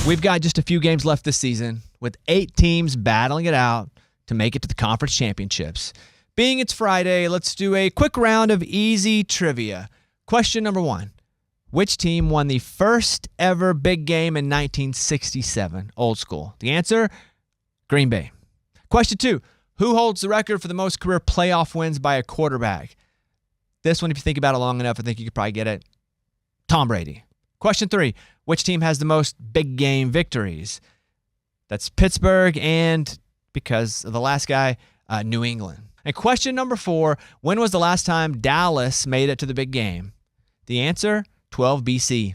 We've got just a few games left this season, with 8 teams battling it out to make it to the conference championships. Being it's Friday, let's do a quick round of easy trivia. Question number 1. Which team won the first ever big game in 1967? Old school. The answer, Green Bay. Question 2. Who holds the record for the most career playoff wins by a quarterback? This one, if you think about it long enough, I think you could probably get it. Tom Brady. Question 3. Which team has the most big game victories? That's Pittsburgh and, because of the last guy, New England. And question number 4. When was the last time Dallas made it to the big game? The answer, 12 BC.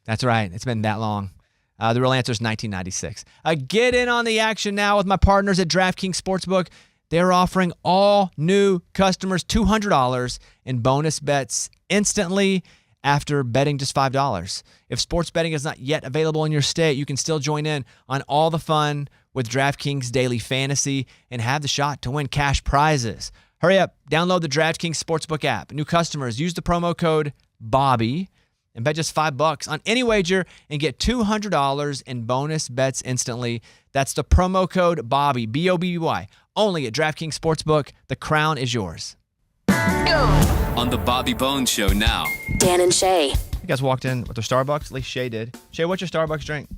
That's right. It's been that long. The real answer is 1996. Get in on the action now with my partners at DraftKings Sportsbook. They're offering all new customers $200 in bonus bets instantly after betting just $5. If sports betting is not yet available in your state, you can still join in on all the fun with DraftKings Daily Fantasy and have the shot to win cash prizes. Hurry up, download the DraftKings Sportsbook app. New customers, use the promo code BOBBY and bet just $5 on any wager and get $200 in bonus bets instantly. That's the promo code BOBBY, B-O-B-B-Y, only at DraftKings Sportsbook. The crown is yours. On the Bobby Bones Show now. Dan and Shay. You guys walked in with their Starbucks. At least Shay did. Shay, what's your Starbucks drink?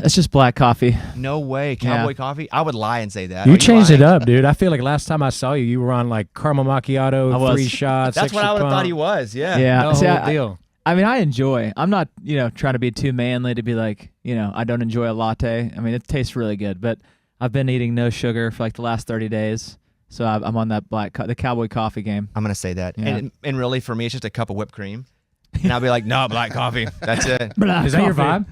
It's just black coffee. No way. Cowboy coffee? I would lie and say that. You changed it up, dude. I feel like last time I saw you, you were on like caramel macchiato, 3 shots. That's what I would have thought he was. Yeah. Yeah. No See, whole deal. I mean, I enjoy. I'm not, trying to be too manly to be like, I don't enjoy a latte. I mean, it tastes really good, but I've been eating no sugar for like the last 30 days. So I'm on that the cowboy coffee game. I'm going to say that. Yeah. And really, for me, it's just a cup of whipped cream. And I'll be like, no, black coffee. That's it. Is that your vibe?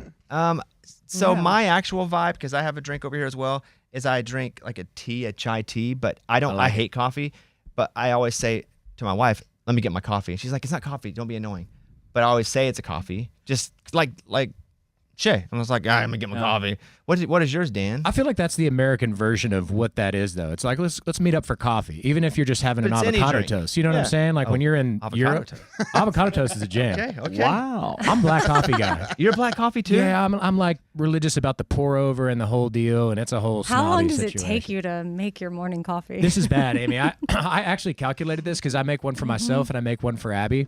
So my actual vibe, because I have a drink over here as well, is I drink like a chai tea, but I hate coffee. But I always say to my wife, let me get my coffee. And she's like, it's not coffee. Don't be annoying. But I always say it's a coffee. Just like Shay. I was like, all right, I'm going to get my coffee. What is yours, Dan? I feel like that's the American version of what that is, though. It's like, let's meet up for coffee, even if you're just having an avocado toast. You know what I'm saying? Like when you're in Europe, avocado toast is a jam. Okay. Wow. I'm black coffee guy. You're black coffee too? Yeah, I'm like religious about the pour over and the whole deal, and it's a whole How long does situation. it take you to make your morning coffee? This is bad, Amy. I actually calculated this because I make one for myself and I make one for Abby.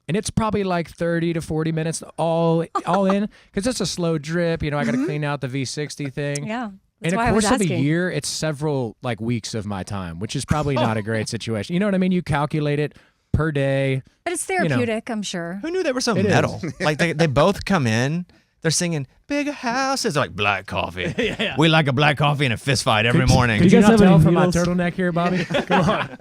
And it's probably like 30 to 40 minutes all in because it's a slow drip. I got to clean out the V60 thing. Yeah. In a course of a year, it's several weeks of my time, which is probably not a great situation. You know what I mean? You calculate it per day. But it's therapeutic, I'm sure. Who knew they were so metal? Like they both come in. They're singing bigger houses. They're like black coffee. Yeah. We like a black coffee and a fist fight every morning. Could you guys not have tell any from my noodles? turtleneck here, Bobby? Come on.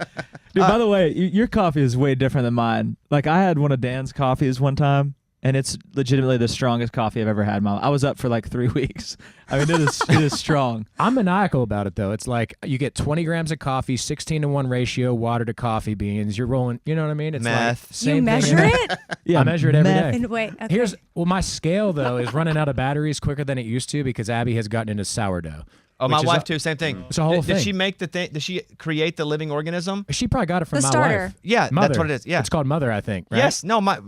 Dude, by the way, your coffee is way different than mine. Like, I had one of Dan's coffees one time, and it's legitimately the strongest coffee I've ever had in my life. I was up for like 3 weeks. I mean, it is strong. I'm maniacal about it, though. It's like you get 20 grams of coffee, 16-to-1 ratio, water to coffee beans. You're rolling, you know what I mean? It's Meth. like same You measure thing. it? Yeah, I measure it every meth. day. And wait, okay. My scale, though, is running out of batteries quicker than it used to because Abby has gotten into sourdough. Oh, my which is wife too. Same thing. It's a whole Did thing. she make the thing? Did she create the living organism? She probably got it from The my starter. wife. Yeah, Mother. that's what it is. Yeah, It's called Mother, I think, right? Yes. No. My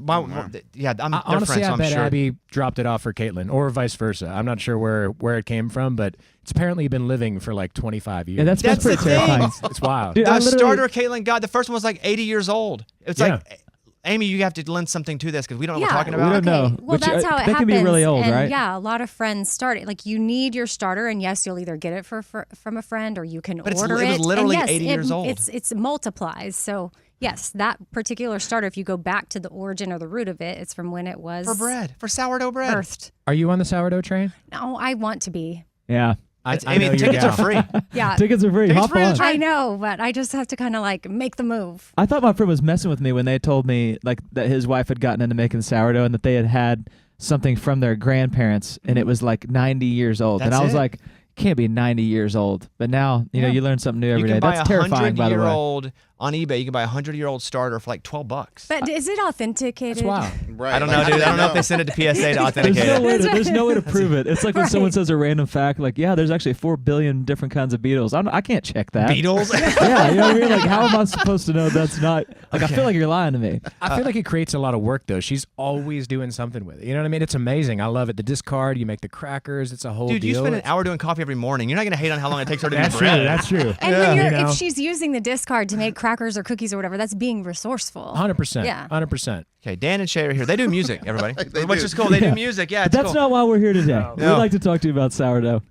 yeah. They're Honestly, friends, so I I'm bet sure. Abby dropped it off for Caitlin, or vice versa. I'm not sure where it came from, but it's apparently been living for like 25 years. Yeah, that's That's pretty the thing. terrifying. it's wild. Dude, The I literally- starter Caitlin got, the first one was like 80 years old. It's Yeah. like, Amy, you have to lend something to this because we don't know what Yeah. we're talking We about. don't know. Well, Which, that's how it that happens. can be really old, and right? Yeah, a lot of friends start it. Like, you need your starter, and yes, you'll either get it from a friend or you can But order it was it. literally and yes, 80 years old. It's multiplies. So yes, that particular starter, if you go back to the origin or the root of it, it's from when it was For bread, for sourdough bread. birthed. Are you on the sourdough train? No, I want to be. Yeah. I Amy, know you're tickets are down. free. Yeah. Tickets are free. Tickets Hop free, on. that's right. I know, but I just have to kind of make the move. I thought my friend was messing with me when they told me that his wife had gotten into making sourdough and that they had something from their grandparents and it was like 90 years old. And That's I was it. like, can't be 90 years old. But now, you know, you learn something new every You day. can buy That's terrifying, by the way. 100-year-old on eBay, you can buy a 100-year-old starter for like $12. But is it authenticated? That's wild. Right. I don't know, dude. I don't know if they send it to PSA to authenticate it. There's no way to prove it. It's like when someone Right. says a random fact, like, yeah, there's actually 4 billion different kinds of beetles. I can't check that. Beatles? Yeah, you know what I mean? Like, how am I supposed to know that's not? Like, I feel like you're lying to me. I feel like it creates a lot of work, though. She's always doing something with it. You know what I mean? It's amazing. I love it. The discard, you make the crackers. It's a whole Dude, deal. you spend an hour doing coffee every morning. You're not going to hate on how long it takes her to do That's true. bread. That's true. And when You you're, know? if she's using the discard to make crackers or cookies or whatever, that's being resourceful. 100%. Yeah. 100%. Okay, Dan and Shay are here. They do music, everybody. They Which do. is cool. They Yeah. do music. Yeah, But it's that's cool. not why we're here today. We'd No. like to talk to you about sourdough.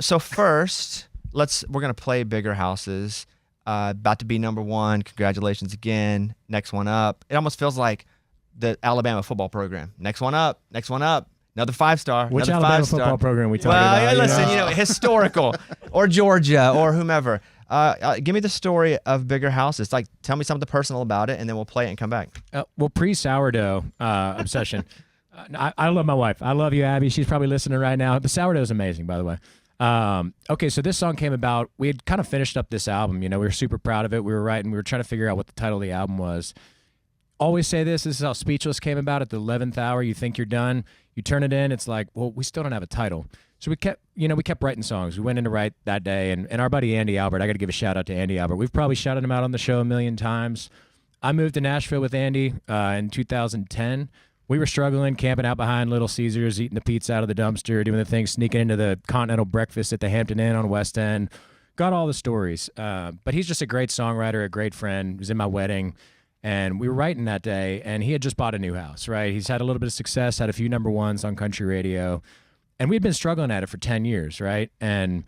So first, we're gonna play Bigger Houses. About to be number 1. Congratulations again. Next one up. It almost feels like the Alabama football program. Next one up. Next one up. Another 5-star. Which another Alabama 5-star. football program we talking Well, about? yeah, you listen, know? historical, or Georgia, or whomever. Give me the story of Bigger Houses. Like, tell me something personal about it, and then we'll play it and come back. Well, pre-sourdough obsession. I love my wife. I love you, Abby. She's probably listening right now. The sourdough is amazing, by the way. Okay, so this song came about. We had kind of finished up this album. You know, we were super proud of it. We were writing. We were trying to figure out what the title of the album was. Always say this. This is how Speechless came about. At the 11th hour, you think you're done. You turn it in. It's like, well, we still don't have a title. So we kept writing songs. We went in to write that day, and our buddy Andy Albert. I got to give a shout out to Andy Albert. We've probably shouted him out on the show a million times. I moved to Nashville with Andy in 2010. We were struggling, camping out behind Little Caesars, eating the pizza out of the dumpster, doing the thing, sneaking into the continental breakfast at the Hampton Inn on West End. Got all the stories. But he's just a great songwriter, a great friend. He was in my wedding. And we were writing that day, and he had just bought a new house, right? He's had a little bit of success, had a few number ones on country radio. And we'd been struggling at it for 10 years, right? And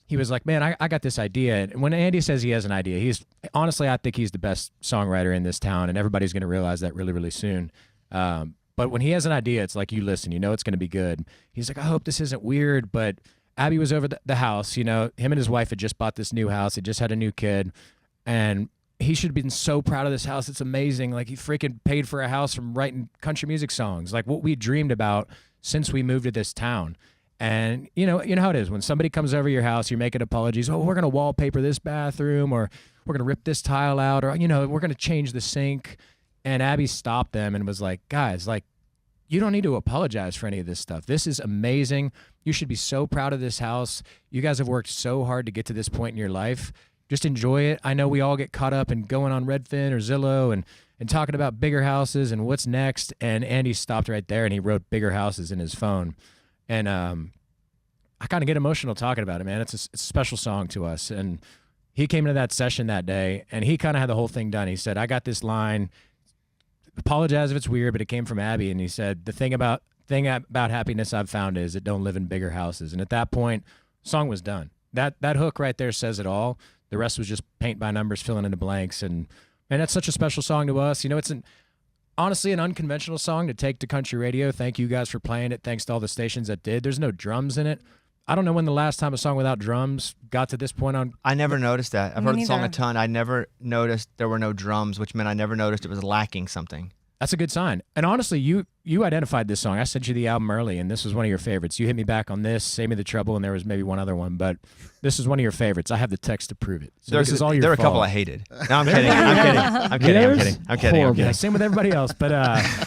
he was like, man, I got this idea. And when Andy says he has an idea, honestly, I think he's the best songwriter in this town, and everybody's going to realize that really, really soon. But when he has an idea, it's like, you listen, you know it's going to be good. He's like, I hope this isn't weird, but Abby was over the house. You know, him and his wife had just bought this new house. He just had a new kid, and he should have been so proud of this house. It's amazing. Like, he freaking paid for a house from writing country music songs, like what we dreamed about since we moved to this town. And you know how it is when somebody comes over your house, you're making apologies. Oh, we're going to wallpaper this bathroom, or we're going to rip this tile out, or, we're going to change the sink. And Abby stopped them and was like, guys, like, you don't need to apologize for any of this stuff. This is amazing. You should be so proud of this house. You guys have worked so hard to get to this point in your life. Just enjoy it. I know we all get caught up in going on Redfin or Zillow and talking about bigger houses and what's next. And Andy stopped right there and he wrote Bigger Houses in his phone. And I kind of get emotional talking about it, man. It's a special song to us. And he came into that session that day and he kind of had the whole thing done. He said, I got this line. Apologize if it's weird, but it came from Abby. And he said, the thing about happiness I've found is it don't live in bigger houses. And at that point, song was done. That hook right there says it all. The rest was just paint by numbers, filling in the blanks. And man, that's such a special song to us. It's honestly an unconventional song to take to country radio. Thank you guys for playing it. Thanks to all the stations that did. There's no drums in it. I don't know when the last time a song without drums got to this point on. I never noticed that. I've Me heard the song a neither. ton. I never noticed there were no drums, which meant I never noticed it was lacking something. That's a good sign. And honestly, you identified this song. I sent you the album early, and this was one of your favorites. You hit me back on this, Save Me the Trouble, and there was maybe one other one, but this is one of your favorites. I have the text to prove it. So this is all your There were a fault. couple I hated. No, I'm kidding. I'm kidding. Yeah, same with everybody else. But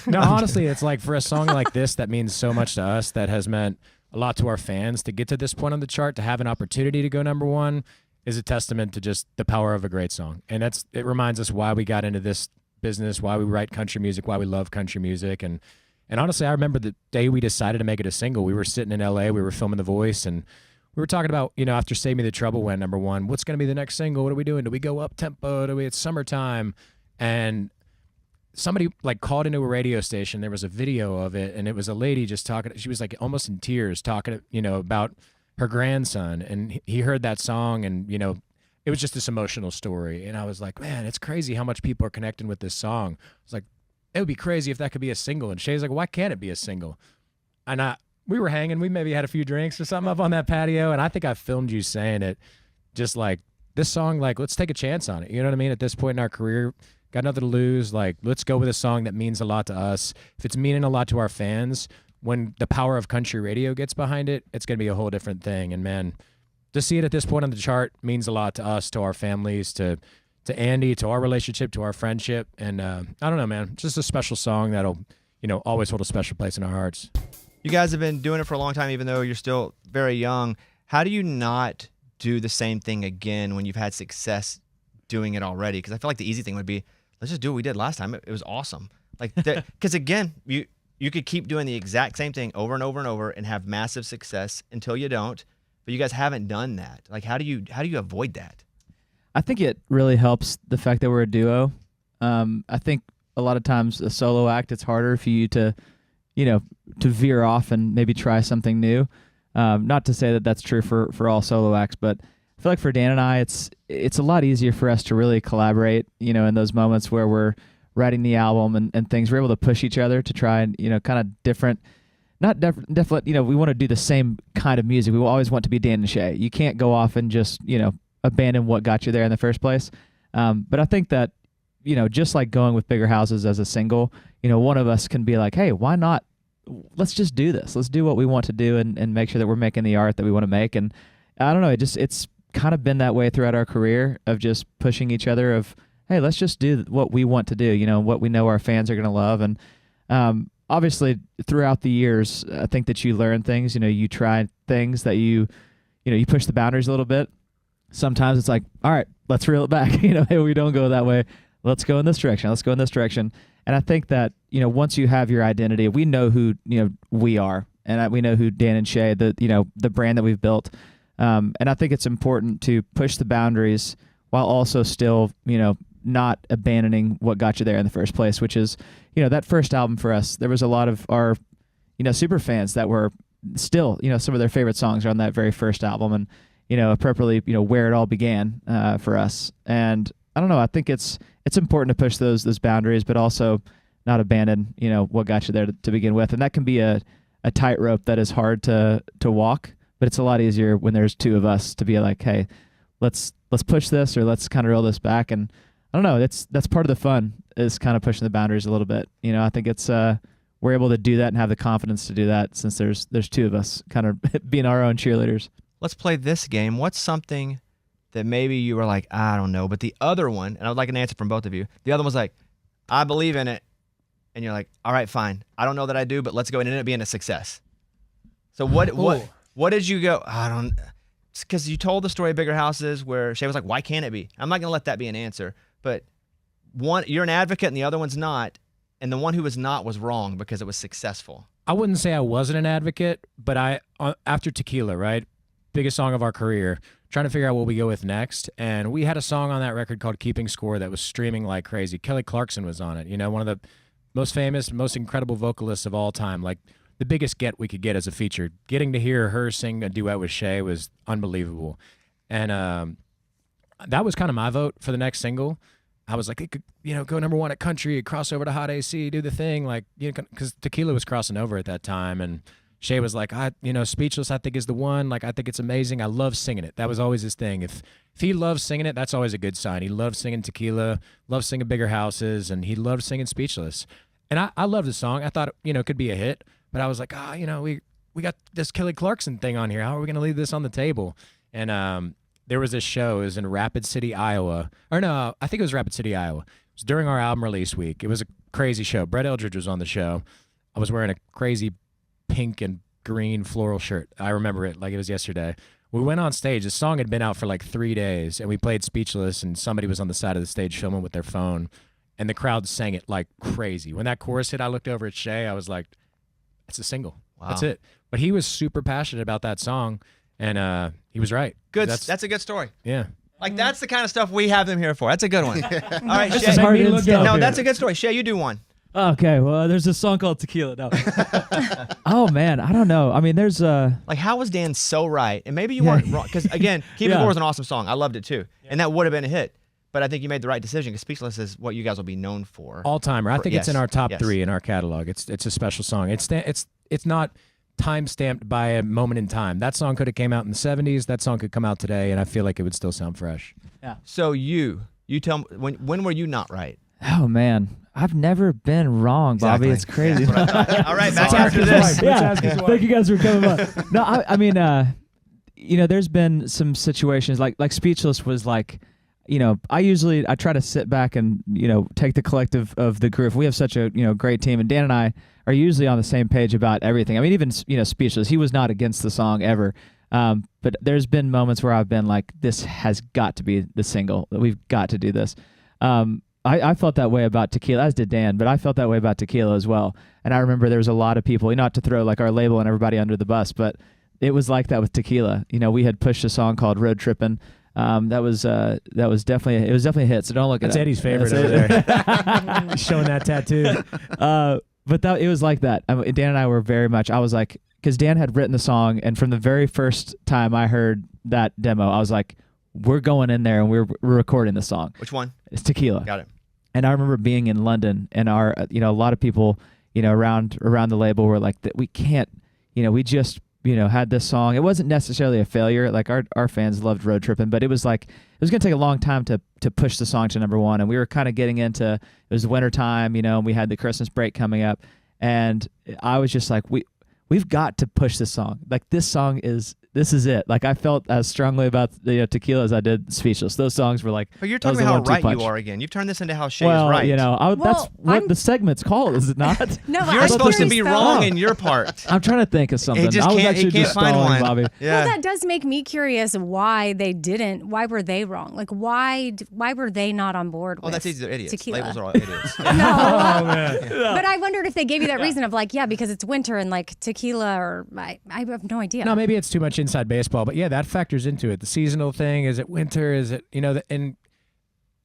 no, honestly, it's like for a song like this that means so much to us, that has meant a lot to our fans, to get to this point on the chart, to have an opportunity to go number one, is a testament to just the power of a great song. And it reminds us why we got into this business, why we write country music, why we love country music. And honestly, I remember the day we decided to make it a single. We were sitting in LA, we were filming The Voice, and we were talking about, after Save Me the Trouble went number one, what's going to be the next single? What are we doing? Do we go up tempo? It's summertime? And somebody called into a radio station. There was a video of it, and it was a lady just talking. She was like almost in tears talking, about her grandson. And he heard that song, and, it was just this emotional story. And I was like, man, it's crazy how much people are connecting with this song. I was like, it would be crazy if that could be a single. And Shay's like, why can't it be a single? And we were hanging. We maybe had a few drinks or something up on that patio. And I think I filmed you saying it, just like, this song, let's take a chance on it. You know what I mean? At this point in our career, got nothing to lose. Let's go with a song that means a lot to us. If it's meaning a lot to our fans, when the power of country radio gets behind it, it's going to be a whole different thing. And man, to see it at this point on the chart means a lot to us, to our families, to to Andy, to our relationship, to our friendship. And I don't know, man, just a special song that'll, always hold a special place in our hearts. You guys have been doing it for a long time, even though you're still very young. How do you not do the same thing again when you've had success doing it already? Because I feel like the easy thing would be, let's just do what we did last time. It was awesome. Like, because again, you could keep doing the exact same thing over and over and over and have massive success until you don't. But you guys haven't done that. Like, how do you avoid that? I think it really helps the fact that we're a duo. I think a lot of times a solo act, it's harder for you to veer off and maybe try something new. Not to say that that's true for all solo acts, but I feel like for Dan and I, it's a lot easier for us to really collaborate, in those moments where we're writing the album and things. We're able to push each other to try and, kind of different, not definitely, we want to do the same kind of music. We will always want to be Dan and Shay. You can't go off and just, abandon what got you there in the first place. But I think that, just like going with Bigger Houses as a single, one of us can be like, hey, why not? Let's just do this. Let's do what we want to do and make sure that we're making the art that we want to make. And I don't know, it's kind of been that way throughout our career of just pushing each other of, hey, let's just do what we want to do, what we know our fans are going to love. And obviously throughout the years, I think that you learn things, you try things that you push the boundaries a little bit. Sometimes it's like, all right, let's reel it back. Hey, we don't go that way. Let's go in this direction. Let's go in this direction. And I think that, once you have your identity, we know who, we are. And we know who Dan and Shay, the brand that we've built. And I think it's important to push the boundaries while also still, not abandoning what got you there in the first place, which is, that first album for us, there was a lot of our, super fans that were still, some of their favorite songs are on that very first album. And, appropriately, where it all began for us. And I don't know, I think it's important to push those boundaries, but also not abandon, what got you there to begin with. And that can be a tightrope that is hard to walk, but it's a lot easier when there's two of us to be like, hey, let's push this, or let's kind of roll this back. And I don't know, that's part of the fun, is kind of pushing the boundaries a little bit. I think it's we're able to do that and have the confidence to do that since there's two of us kind of being our own cheerleaders. Let's play this game. What's something that maybe you were like, I don't know, but the other one, and I would like an answer from both of you, the other one's like, I believe in it, and you're like, all right, fine. I don't know that I do, but let's go, and it ended up being a success. So what did you go, I don't, because you told the story of Bigger Houses where Shay was like, why can't it be? I'm not going to let that be an answer, but one, you're an advocate and the other one's not, and the one who was not was wrong because it was successful. I wouldn't say I wasn't an advocate, but after Tequila, right? Biggest song of our career, trying to figure out what we go with next. And we had a song on that record called Keeping Score that was streaming like crazy. Kelly Clarkson was on it, one of the most famous, most incredible vocalists of all time. Like, the biggest get we could get as a feature. Getting to hear her sing a duet with Shay was unbelievable. And that was kind of my vote for the next single. I was like, it could, go number one at country, cross over to hot AC, do the thing, like, because Tequila was crossing over at that time. And Shay was like, Speechless, I think, is the one. Like, I think it's amazing. I love singing it. That was always his thing. If he loves singing it, that's always a good sign. He loved singing Tequila, loved singing Bigger Houses, and he loved singing Speechless. And I loved the song. I thought, it could be a hit. But I was like, we got this Kelly Clarkson thing on here. How are we going to leave this on the table? And there was this show. It was in Rapid City, Iowa. Or no, I think it was Rapid City, Iowa. It was during our album release week. It was a crazy show. Brett Eldridge was on the show. I was wearing a crazy pink and green floral shirt. I remember it like it was yesterday. We went on stage. The song had been out for like 3 days, and we played Speechless, and somebody was on the side of the stage filming with their phone, and the crowd sang it like crazy. When that chorus hit, I looked over at Shay. I was like, it's a single. Wow. That's it. But he was super passionate about that song, and he was right. Good. That's a good story. Yeah. Like, that's the kind of stuff we have them here for. That's a good one. All right, This Shay. is hard to instill. No, that's a good story. Shay, you do one. Okay, well, there's a song called Tequila. No. Oh, man, I don't know. I mean, there's Like, how was Dan so right? And maybe you weren't wrong. Because, again, Keeping Score was an awesome song. I loved it, too. And that would have been a hit. But I think you made the right decision, because Speechless is what you guys will be known for. All-timer. I think it's in our top 3 in our catalog. It's a special song. It's not time-stamped by a moment in time. That song could have came out in the 70s. That song could come out today, and I feel like it would still sound fresh. Yeah. So you tell me, when were you not right? Oh, man. I've never been wrong, Bobby. Exactly. It's crazy. All right, back after this. Thank you guys for coming by. No, I mean, there's been some situations like Speechless was like, I try to sit back and, take the collective of the group. We have such a, great team, and Dan and I are usually on the same page about everything. I mean, even, Speechless, he was not against the song ever. But there's been moments where I've been like, this has got to be the single. We've got to do this. I felt that way about Tequila, as did Dan, but I felt that way about Tequila as well. And I remember there was a lot of people, not to throw like our label and everybody under the bus, but it was like that with Tequila. We had pushed a song called Road Trippin'. That was definitely a hit. So don't look at it. That's Eddie's favorite over there. He's showing that tattoo. But it was like that. Dan and I were very much. I was like, because Dan had written the song, and from the very first time I heard that demo, I was like, we're going in there and we're recording the song. Which one? It's Tequila. Got it. And I remember being in London, and our a lot of people around the label were like, that we can't. We just had this song. It wasn't necessarily a failure. Like our fans loved Road Trippin', but it was like, it was going to take a long time to push the song to number one. And we were kind of getting into, it was winter time, and we had the Christmas break coming up. And I was just like, we've got to push this song. Like this is it. Like I felt as strongly about Tequila as I did Speechless. Those songs were like. But you're talking about how right you are again. You've turned this into how Shay is right. That's what the segment's called, is it not? No, you're supposed to be wrong in your part. I'm trying to think of something. He can't find one. Bobby. Yeah. Well, that does make me curious why they didn't. Why were they wrong? Like why were they not on board with that's easy. They're idiots. Tequila? Labels are all idiots. No. Oh, man. But I wondered if they gave you that reason of like, because it's winter and like tequila, or I have no idea. No, maybe it's too much inside baseball, but yeah, that factors into it. The seasonal thing, is it winter? Is it, and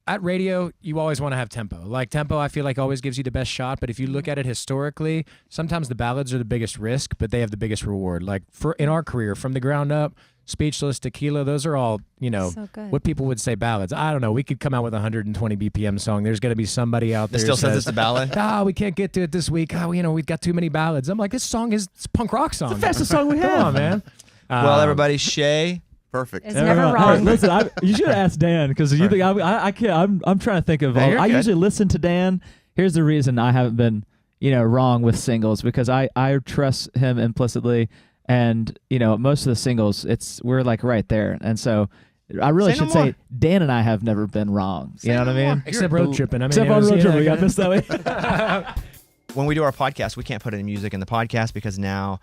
at radio, you always want to have tempo. Like tempo, I feel like always gives you the best shot, but if you look at it historically, sometimes the ballads are the biggest risk, but they have the biggest reward. Like in our career, from the ground up, Speechless, Tequila, those are all, So good. what people would say ballads. I don't know. We could come out with a 120 BPM song. There's going to be somebody out there that still who says it's a ballad. We can't get to it this week. We've got too many ballads. I'm like, this song is it's a punk rock song. It's the fastest song we have. Come on, man. Well, everybody, Shay. Perfect. It's never wrong. Listen, you should ask Dan, because you think I can't. I'm trying to think of. No, you're I good. usually listen to Dan. Here's the reason I haven't been, wrong with singles, because I trust him implicitly, and most of the singles, we're like right there, and so I really Say no should say more. Dan and I have never been wrong. You know what I mean? Except Road Trippin'. Except on Road Trippin', we got missed that way. When we do our podcast, we can't put any music in the podcast because now,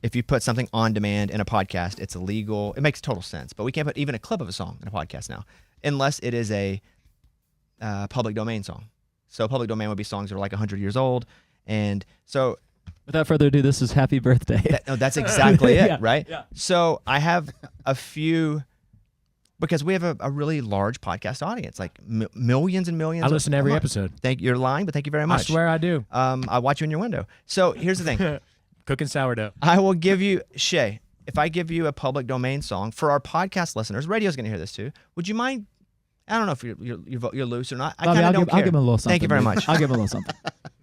if you put something on demand in a podcast, it's illegal. It makes total sense, but we can't put even a clip of a song in a podcast now, unless it is a public domain song. So public domain would be songs that are like 100 years old, and so. Without further ado, this is Happy Birthday. That's exactly it, Yeah, right? yeah. So I have a few, because we have a really large podcast audience, like millions and millions. I listen to every a month. episode. You're lying, but thank you very much. I swear I do. I watch you in your window. So here's the thing. Cooking sourdough. I will give you, Shay, if I give you a public domain song for our podcast listeners, radio's going to hear this too. Would you mind? I don't know if you're loose or not. I Bobby, kind of don't care. I'll give him a little something. Thank you very dude. much. I'll give him a little something.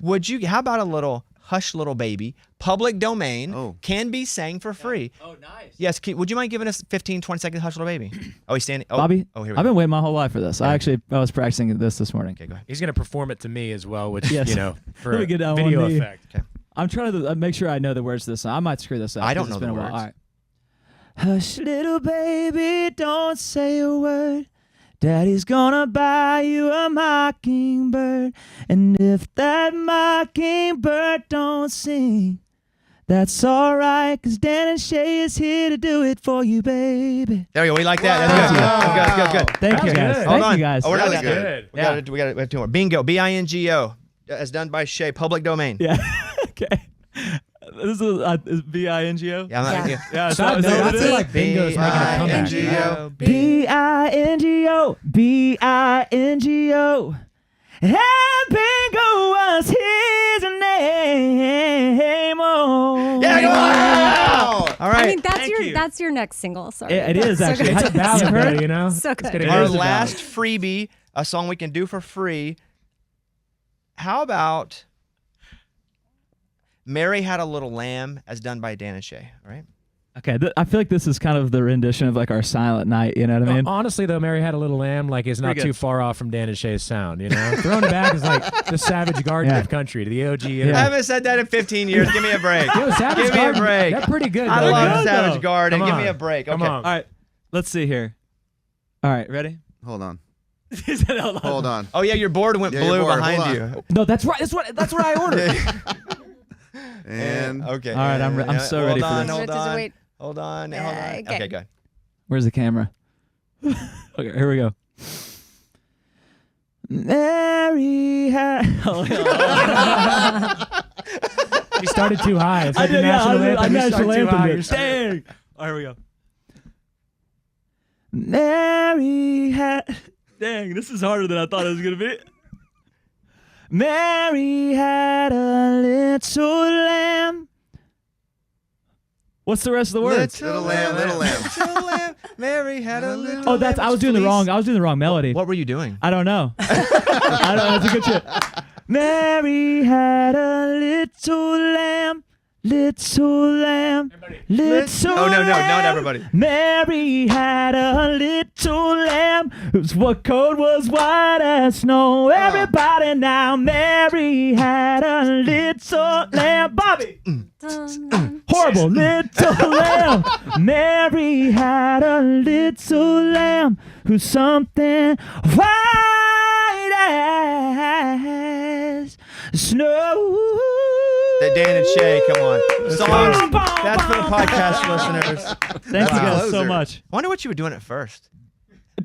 Would you? How about a little Hush Little Baby, public domain, Oh. can be sang for free. Oh, nice. Yes, would you mind giving us 15, 20 seconds, Hush Little Baby? Oh, he's standing. Oh, Bobby, Oh, here we I've go. been waiting my whole life for this. I was practicing this morning. Okay, go ahead. He's going to perform it to me as well, which, Yes. for Let me a get down video one knee. effect. Okay. I'm trying to make sure I know the words to this song. I might screw this up. I don't 'cause know it's been the a while. words. All right. Hush, little baby, don't say a word. Daddy's gonna buy you a mockingbird. And if that mockingbird don't sing, that's all right, 'cause Dan and Shay is here to do it for you, baby. There we go. We like that. That's good. Wow. Good. Thank That you, was guys. good. Hold Thank on. you, guys. Oh, we're not That was done. good. We got to have two more. Bingo. B-I-N-G-O. As done by Shay. Public domain. Yeah. Okay. This is B-I-N-G-O? Yeah, I'm not. Yeah. Yeah, So I feel like Bingo's making a comeback. B-I-N-G-O. B-I-N-G-O, B-I-N-G-O. And Bingo was his name. Oh. Yeah, go on! All right. I mean, that's Thank you. that's your next single. Sorry. It is That's so actually. good. It's a ballad, though, you know? So It's good. gonna Our is a ballad. last freebie, a song we can do for free. How about Mary Had a Little Lamb, as done by Dan and Shay? All right. Okay, I feel like this is kind of the rendition of like our Silent Night. You know what I mean? Honestly, though, Mary Had a Little Lamb is not Pretty good. too far off from Dan and Shay's sound, you know? Throwing it back is like the Savage Garden Yeah. of country, to the OG. I haven't said that in 15 years. Give me a break. Yo, Savage Give me a Garden, break. That's pretty good, I though, love man. good, Savage though. Garden. Come Give me on. a break. Come Okay. on. All right, let's see here. All right, ready? Hold on. He said, hold on. Hold on. Oh yeah, your board went Yeah, blue your board. behind Hold you. No, that's right. That's what I ordered. And Okay. All right, I'm so ready for this. Hold Does it on. wait? Hold on. Okay. Okay, good. Where's the camera? Okay, here we go. Mary had. You started too high. It's I like the did, yeah, national anthem. I You national start too high. anthem. You're starting- Dang. All right, here we go. Mary had. Dang, this is harder than I thought it was gonna be. Mary had a little lamb. What's the rest of the words? Little lamb, little lamb. Little lamb. Mary had a little. Oh, that's I was doing the wrong melody. What were you doing? I don't know. I don't know. That's a good shit. Mary had a little lamb, little lamb, little Oh no, not lamb. everybody. Mary had a little lamb whose coat was white as snow. Everybody now, Mary had a little lamb. Bobby! Horrible little lamb. Mary had a little lamb who's something white as snow. Dan and Shay, come on. Songs. Bum, bum, That's for the bum, podcast listeners. Thank you guys so Closer. much. Wonder what you were doing at first.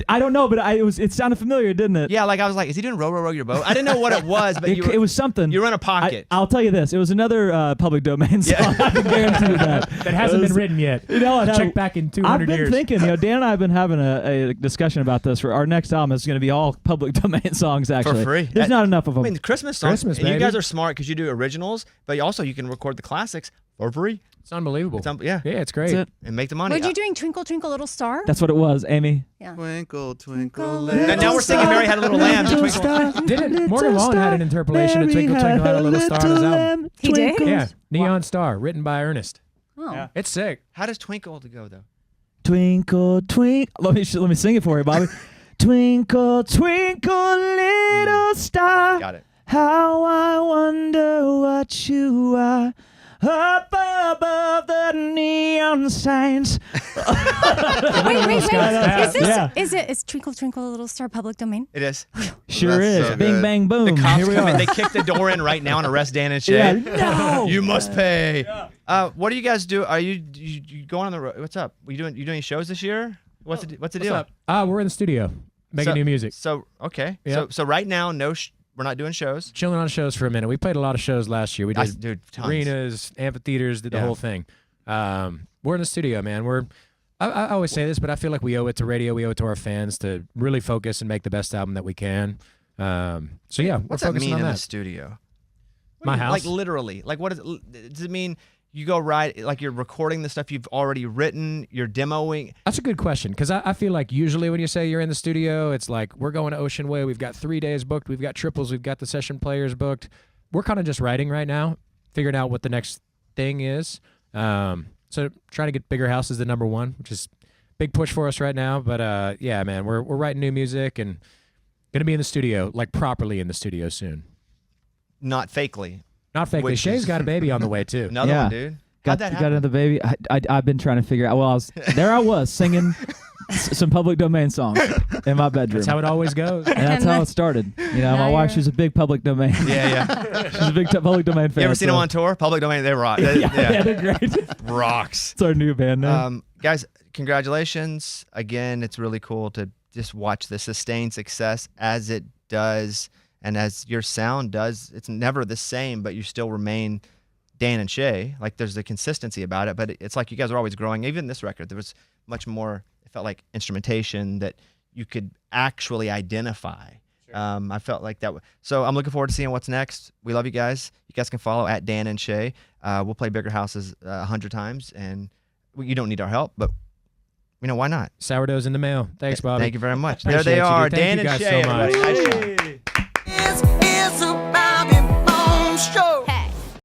I don't know, but it sounded familiar, didn't it? Yeah, like I was like, is he doing row, row, row your boat? I didn't know what it was, but It was something. you were in a pocket. I'll tell you this. It was another public domain song. Yeah. I can guarantee you that. That hasn't been written yet. You know, Check back in 200 I've been years. thinking, Dan and I have been having a discussion about this. For our next album is going to be all public domain songs, actually. free. There's not enough of them. I mean, Christmas songs. Christmas, and you baby. guys are smart because you do originals, but also you can record the classics for free. It's unbelievable. Yeah, Yeah, it's great. That's it. and make the money. Were you doing Twinkle Twinkle Little Star? That's what it was, Amy. Twinkle, twinkle, Now, little now we're singing Mary Had a Little Lamb. Little Twinkle. star, Didn't Morgan little Wallen had star, an interpolation of Mary Twinkle Twinkle had a Little Star on his little album. lamb, He did? twinkle. Yeah, Neon Star, written by Ernest. Oh. Yeah. It's sick. How does Twinkle to go though? Twinkle, twinkle. Let me sing it for you, Bobby. Twinkle, twinkle, little star. Got it. How I wonder what you are up above the neon signs. Wait. Is Scott's this? Yeah. Is Twinkle Twinkle Little Star public domain? It is. Sure That's is. so Bing, good. bang, boom. The cops Here we come in. are. They kick the door in right now and arrest Dan and Shay. Yeah, no. You must pay. What do you guys do? Are you going on the road? What's up? You doing any shows this year? What's the deal? What's up? We're in the studio making new music. So okay. Yep. So right now, we're not doing shows. Chilling on shows for a minute. We played a lot of shows last year. We did Dude, tons. arenas, amphitheaters, did the Yeah. whole thing. We're in the studio, man. I always say this, but I feel like we owe it to radio, we owe it to our fans to really focus and make the best album that we can. So yeah, What's we're that focusing mean on in the that. studio? My house? Like literally. Like what does it mean? You go like you're recording the stuff you've already written. You're demoing. That's a good question because I feel like usually when you say you're in the studio, it's like we're going to Ocean Way. We've got 3 days booked. We've got triples. We've got the session players booked. We're kind of just writing right now, figuring out what the next thing is. So trying to get bigger house is the number one, which is big push for us right now. But yeah, man, we're writing new music and gonna be in the studio, like properly in the studio soon. Not fakely. Not fakely. Which Shay's is- got a baby on the way too. Another Yeah. one, dude. Got How'd that happen? another baby. I've been trying to figure out. Well, I was singing some public domain songs in my bedroom. That's how it always goes. and that's how it started. You know, Now my wife, you're- she's a big public domain. Yeah. She's a big public domain fan. You ever seen so- them on tour? Public domain. They rock. Yeah, they're great. Rocks. It's our new band name. Guys, congratulations. Again, it's really cool to just watch the sustained success as it does and as your sound does. It's never the same, but you still remain Dan and Shay. Like there's a consistency about it, but it's like you guys are always growing. Even this record, there was much more, it felt like instrumentation that you could actually identify. I felt like that. So I'm looking forward to seeing what's next. We love you guys. You guys can follow at Dan and Shay. We'll play bigger houses 100 times, and you don't need our help, but why not? Sourdough's in the mail. Thanks, Bobby. Thank you very much. There Appreciate they you, are, dude. Thank Dan you and guys Shay. so much. Everybody. Nice job. It's about